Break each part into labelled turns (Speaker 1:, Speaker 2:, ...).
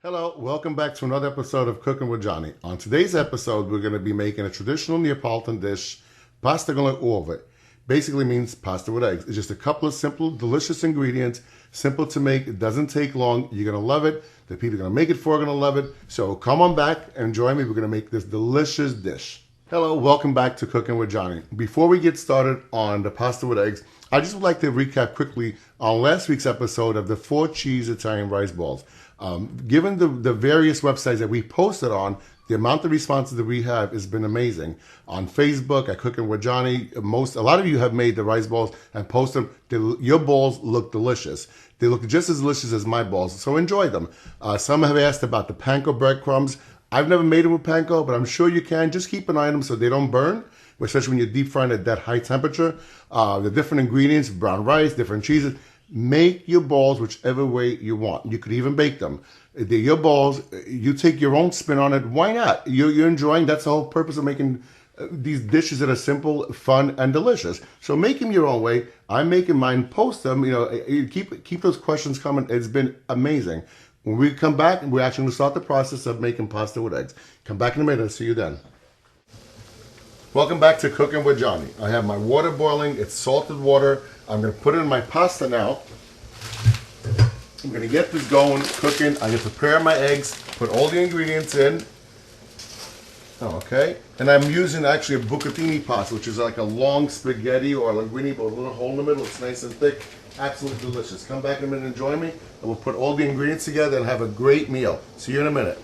Speaker 1: Hello, welcome back to another episode of Cooking with Johnny. On today's episode, we're going to be making a traditional Neapolitan dish, pasta con le uova. Basically means pasta with eggs. It's just a couple of simple, delicious ingredients, simple to make. It doesn't take long. You're going to love it. The people you're going to make it for are going to love it. So come on back and join me. We're going to make this delicious dish. Hello, welcome back to Cooking with Johnny. Before we get started on the pasta with eggs, I just would like to recap quickly on last week's episode of the 4-cheese Italian rice balls. Given the various websites that we posted on, the amount of responses that we have has been amazing. On Facebook, at Cooking with Johnny, a lot of you have made the rice balls and posted them. Your balls look delicious. They look just as delicious as my balls, so enjoy them. Some have asked about the panko breadcrumbs. I've never made them with panko, but I'm sure you can. Just keep an eye on them so they don't burn, especially when you're deep frying at that high temperature. The different ingredients, brown rice, different cheeses. Make your balls whichever way you want. You could even bake them. They're your balls. You take your own spin on it. Why not? You're enjoying. That's the whole purpose of making these dishes that are simple, fun, and delicious. So make them your own way. I'm making mine. Post them. Keep those questions coming. It's been amazing. When we come back, we're actually going to start the process of making pasta with eggs. Come back in a minute. See you then. Welcome back to Cooking with Johnny. I have my water boiling. It's salted water. I'm going to put in my pasta now. I'm going to get this going, cooking. I'm going to prepare my eggs, put all the ingredients in. Okay. And I'm using actually a bucatini pasta, which is like a long spaghetti or linguine, but with a little hole in the middle. It's nice and thick. Absolutely delicious. Come back in a minute and join me. And we'll put all the ingredients together and have a great meal. See you in a minute.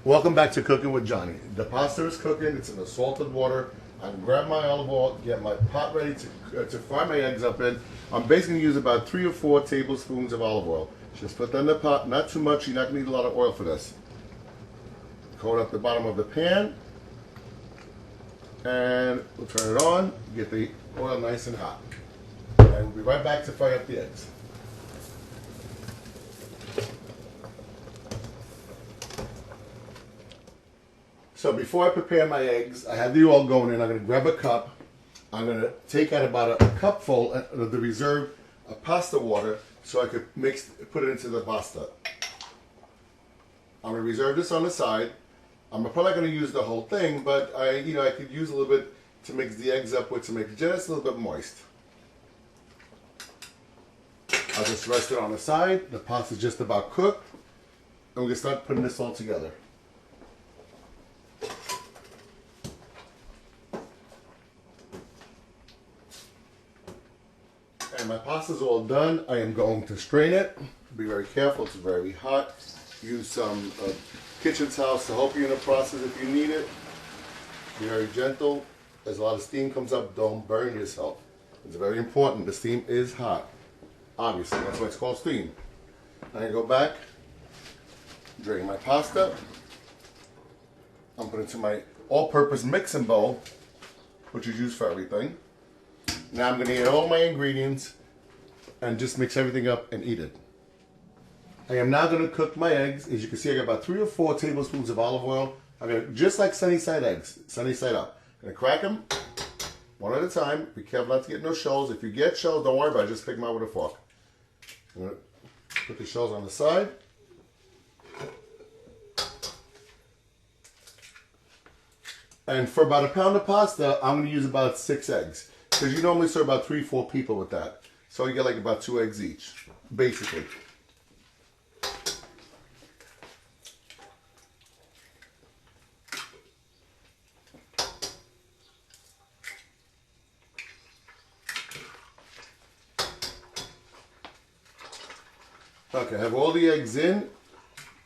Speaker 1: Welcome back to Cooking with Johnny. The pasta is cooking. It's in the salted water. I can grab my olive oil, get my pot ready to fry my eggs up in. I'm basically going to use about 3 or 4 tablespoons of olive oil. Just put that in the pot. Not too much. You're not going to need a lot of oil for this. Coat up the bottom of the pan. And we'll turn it on. Get the oil nice and hot. And we'll be right back to fry up the eggs. So before I prepare my eggs, I have the oil going in. I'm going to grab a cup. I'm going to take out about a cupful of the reserved pasta water so I could put it into the pasta. I'm going to reserve this on the side. I'm probably not going to use the whole thing, but I could use a little bit to mix the eggs up with to make it just a little bit moist. I'll just rest it on the side. The pasta's just about cooked. And we're going to start putting this all together. And my pasta's all done. I am going to strain it. Be very careful. It's very hot. Use some kitchen towels to help you in the process if you need it. Be very gentle. As a lot of steam comes up, don't burn yourself. It's very important. The steam is hot. Obviously, that's why it's called steam. I go back, drain my pasta. I'm putting it into my all-purpose mixing bowl, which is used for everything. Now I'm going to add all my ingredients and just mix everything up and eat it. I am now going to cook my eggs. As you can see, I got about 3 or 4 tablespoons of olive oil. I'm going to, just like sunny side eggs, sunny side up. I'm going to crack them one at a time. Be careful not to get no shells. If you get shells, don't worry about it. Just pick them out with a fork. I'm going to put the shells on the side. And for about a pound of pasta, I'm going to use about 6 eggs. Because you normally serve about 3 or 4 people with that. So you get like about 2 eggs each, basically. Okay, I have all the eggs in.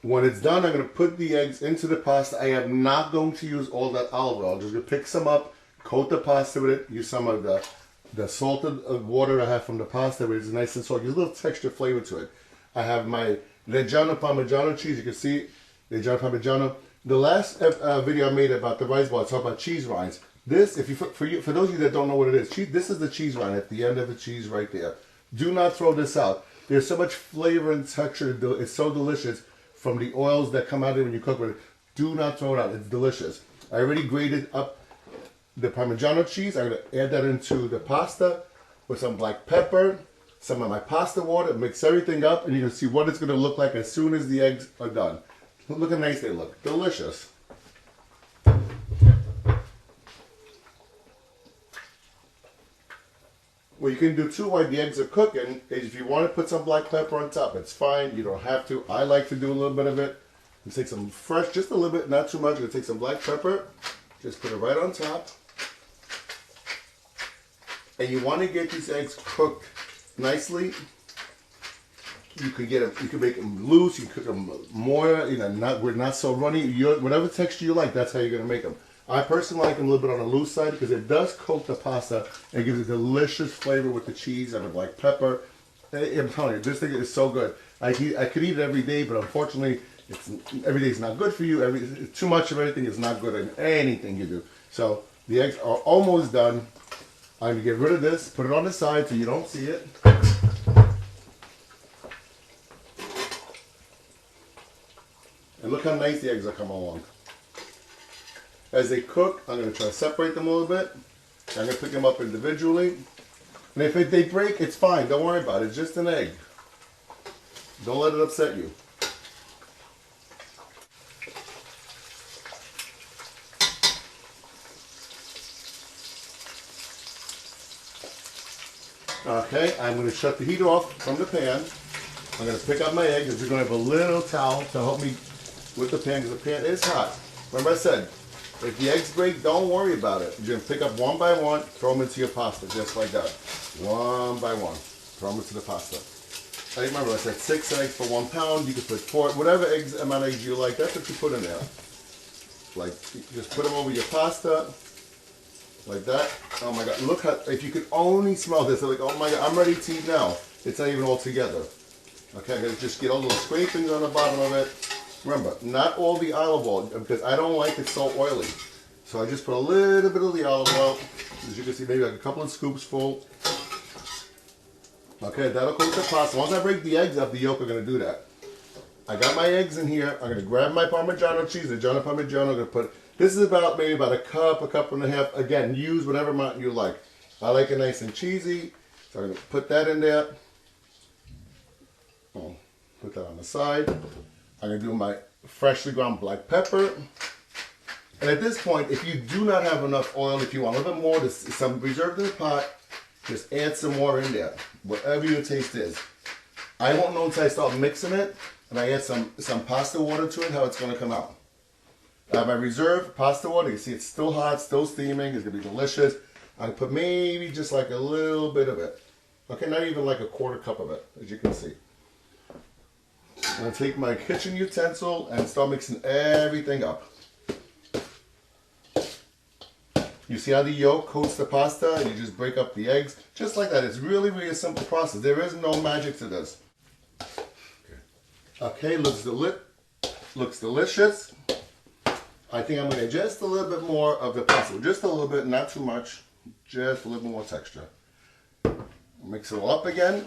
Speaker 1: When it's done, I'm going to put the eggs into the pasta. I am not going to use all that olive oil. I'm just going to pick some up, coat the pasta with it, use some of the salted water I have from the pasta, which is nice and salty. There's a little texture flavor to it. I have my Reggiano Parmigiano cheese. You can see Reggiano Parmigiano. The last video I made about the rice ball, I talked about cheese rinds. This, for those of you that don't know what it is, this is the cheese rind at the end of the cheese right there. Do not throw this out. There's so much flavor and texture. It's so delicious from the oils that come out of it when you cook with it. Do not throw it out. It's delicious. I already grated up the Parmigiano cheese. I'm going to add that into the pasta with some black pepper, some of my pasta water, mix everything up, and you can see what it's going to look like as soon as the eggs are done. Look how nice they look. Delicious. What you can do too while the eggs are cooking is if you want to put some black pepper on top, it's fine. You don't have to. I like to do a little bit of it. You take some fresh, just a little bit, not too much. You're going to take some black pepper, just put it right on top. And you want to get these eggs cooked nicely. You can get them, you can make them loose, you can cook them more, you know, not so runny. Whatever texture you like, that's how you're going to make them. I personally like them a little bit on the loose side because it does coat the pasta and gives a delicious flavor with the cheese and the black pepper. I'm telling you, this thing is so good. I could eat it every day, but unfortunately, every day is not good for you. Too much of everything is not good in anything you do. So the eggs are almost done. I'm going to get rid of this, put it on the side so you don't see it. And look how nice the eggs are coming along. As they cook, I'm going to try to separate them a little bit. I'm going to pick them up individually. And if they break, it's fine. Don't worry about it. It's just an egg. Don't let it upset you. Okay, I'm going to shut the heat off from the pan. I'm going to pick up my egg because you're going to have a little towel to help me with the pan because the pan is hot. Remember I said, if the eggs break, don't worry about it. You're going to pick up one by one, throw them into your pasta, just like that. One by one, throw them into the pasta. I remember I said 6 eggs for 1 pound. You could put 4, whatever amount of eggs you like, that's what you put in there. Like, just put them over your pasta. Like that. Oh my God, look how, if you could only smell this, like, oh my God, I'm ready to eat now. It's not even all together. Okay, I'm going to just get all the little scrapings on the bottom of it. Remember, not all the olive oil, because I don't like it so oily. So I just put a little bit of the olive oil, as you can see, maybe like a couple of scoops full. Okay, that'll cook the pasta. Once I break the eggs up, the yolk are going to do that. I got my eggs in here. I'm going to grab my Parmigiano cheese, the Giano Parmigiano. I'm going to put, this is about maybe about a cup and a half. Again, use whatever amount you like. I like it nice and cheesy, so I'm going to put that in there. Oh, put that on the side. I'm going to do my freshly ground black pepper. And at this point, if you do not have enough oil, if you want a little bit more, there's some reserved in the pot, just add some more in there, whatever your taste is. I won't know until I start mixing it, and I add some pasta water to it, how it's going to come out. I have my reserved pasta water. You see it's still hot, still steaming. It's going to be delicious. I'm going to put maybe just like a little bit of it. Okay, not even like a quarter cup of it, as you can see. I'm going to take my kitchen utensil and start mixing everything up. You see how the yolk coats the pasta and you just break up the eggs? Just like that. It's really, really a simple process. There is no magic to this. Okay, looks delicious. I think I'm going to just a little bit more of the pasta. Just a little bit, not too much. Just a little more texture. Mix it all up again.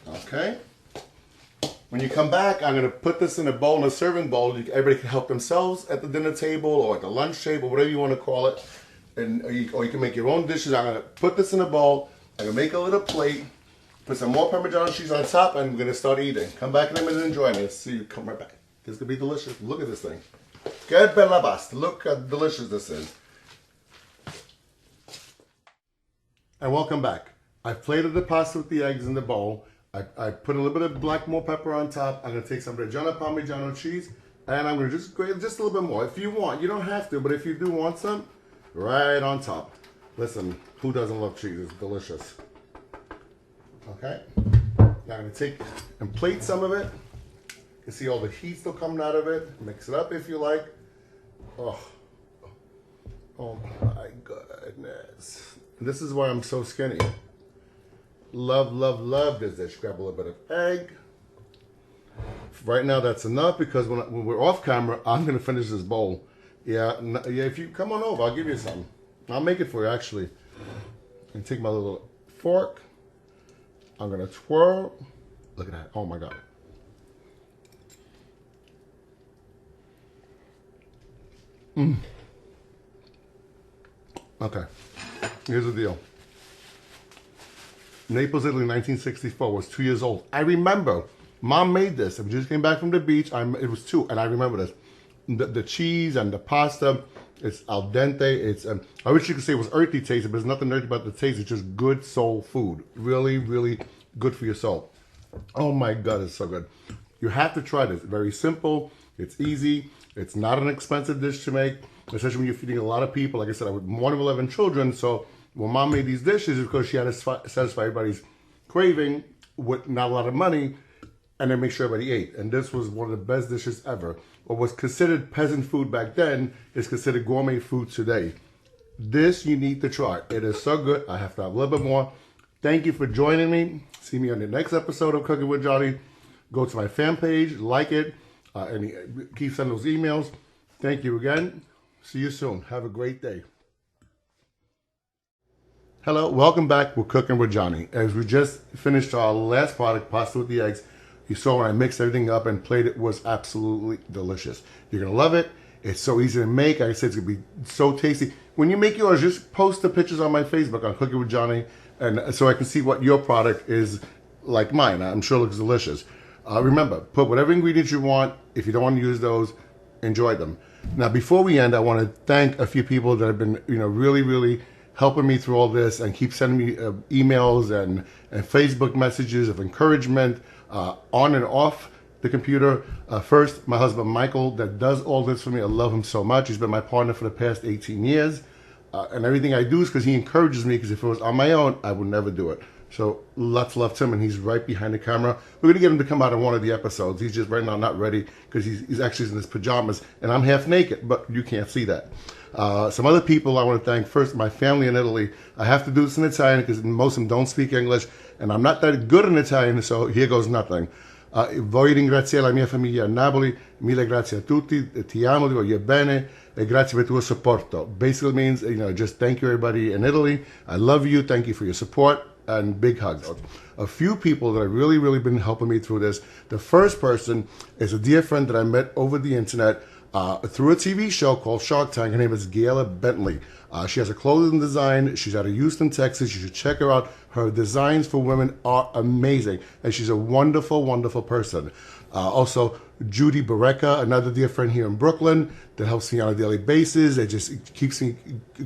Speaker 1: Okay. When you come back, I'm going to put this in a bowl, in a serving bowl. Everybody can help themselves at the dinner table or at the lunch table, whatever you want to call it. Or you can make your own dishes. I'm going to put this in a bowl. I'm going to make a little plate. Put some more Parmesan cheese on top, and I'm going to start eating. Come back in a minute and enjoy me. See you. Come right back. This is going to be delicious. Look at this thing. Que bella basta. Look how delicious this is. And welcome back. I've plated the pasta with the eggs in the bowl. I put a little bit of black more pepper on top. I'm going to take some Reggiano Parmigiano cheese, and I'm going to just grate just a little bit more. If you want, you don't have to, but if you do want some, right on top. Listen, who doesn't love cheese? It's delicious. Okay. Now I'm going to take and plate some of it. You can see all the heat still coming out of it. Mix it up if you like. Oh my goodness. This is why I'm so skinny. Love, love, love this dish. Grab a little bit of egg. Right now that's enough because when we're off camera, I'm going to finish this bowl. Yeah, if you come on over, I'll give you some. I'll make it for you actually. And take my little fork. I'm going to twirl. Look at that. Oh my God. Okay, here's the deal. Naples, Italy, 1964, was 2 years old. I remember, Mom made this. We just came back from the beach. It was 2, and I remember this. The cheese and the pasta, it's al dente. It's I wish you could say it was earthy taste, but there's nothing earthy about the taste. It's just good soul food. Really, really good for your soul. Oh my God, it's so good. You have to try this. Very simple. It's easy. It's not an expensive dish to make, especially when you're feeding a lot of people. Like I said, I have one of 11 children, so when Mom made these dishes, it's because she had to satisfy everybody's craving with not a lot of money, and then make sure everybody ate. And this was one of the best dishes ever. What was considered peasant food back then is considered gourmet food today. This you need to try. It is so good. I have to have a little bit more. Thank you for joining me. See me on the next episode of Cooking with Johnny. Go to my fan page, like it, and keep sending those emails. Thank you again. See you soon. Have a great day. Hello, welcome back with Cooking with Johnny. As we just finished our last product, pasta with the eggs, you saw when I mixed everything up and played it was absolutely delicious. You're going to love it. It's so easy to make. Like I said, it's going to be so tasty. When you make yours, just post the pictures on my Facebook on Cooking with Johnny, and so I can see what your product is like mine. I'm sure it looks delicious. Remember, put whatever ingredients you want. If you don't want to use those, enjoy them. Now, before we end, I want to thank a few people that have been, really, really helping me through all this and keep sending me emails and Facebook messages of encouragement on and off the computer. First, my husband, Michael, that does all this for me. I love him so much. He's been my partner for the past 18 years. And everything I do is because he encourages me, because if it was on my own, I would never do it. So lots of love to him, and he's right behind the camera. We're going to get him to come out in one of the episodes. He's just right now not ready because he's actually in his pajamas, and I'm half naked, but you can't see that. Some other people I want to thank. First, my family in Italy. I have to do this in Italian because most of them don't speak English, and I'm not that good in Italian, so here goes nothing. Voglio ringraziare la mia famiglia a Napoli. Mille grazie a tutti. Ti amo, ti voglio bene. E grazie per il tuo supporto. Basically means, just thank you everybody in Italy. I love you. Thank you for your support. And big hugs. A few people that have really, really been helping me through this. The first person is a dear friend that I met over the internet through a TV show called Shark Tank. Her name is Gayla Bentley. She has a clothing design. She's out of Houston, Texas. You should check her out. Her designs for women are amazing. And she's a wonderful, wonderful person. Also, Judy Barreca, another dear friend here in Brooklyn that helps me on a daily basis. It just keeps me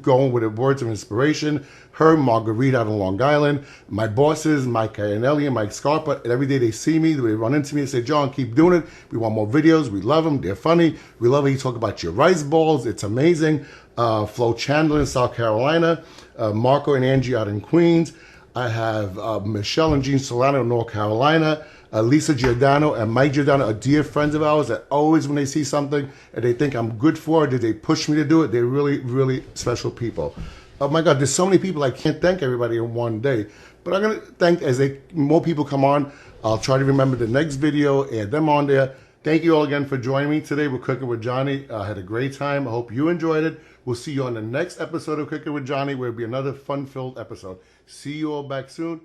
Speaker 1: going with words of inspiration. Her, Marguerite out on Long Island. My bosses, Mike Iannelli and Mike Scarpa. And every day they see me, they run into me and say, John, keep doing it. We want more videos. We love them. They're funny. We love how you talk about your rice balls. It's amazing. Flo Chandler in South Carolina. Marco and Angie out in Queens. I have Michelle and Jean Solano in North Carolina. Lisa Giordano and Mike Giordano are dear friends of ours that always, when they see something and they think I'm good for it, they push me to do it. They're really, really special people. Oh my God, there's so many people. I can't thank everybody in one day. But I'm going to thank, as more people come on, I'll try to remember the next video, add them on there. Thank you all again for joining me today. We're Cooking with Johnny. I had a great time. I hope you enjoyed it. We'll see you on the next episode of Cooking with Johnny, where it'll be another fun-filled episode. See you all back soon.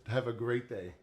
Speaker 1: Have a great day.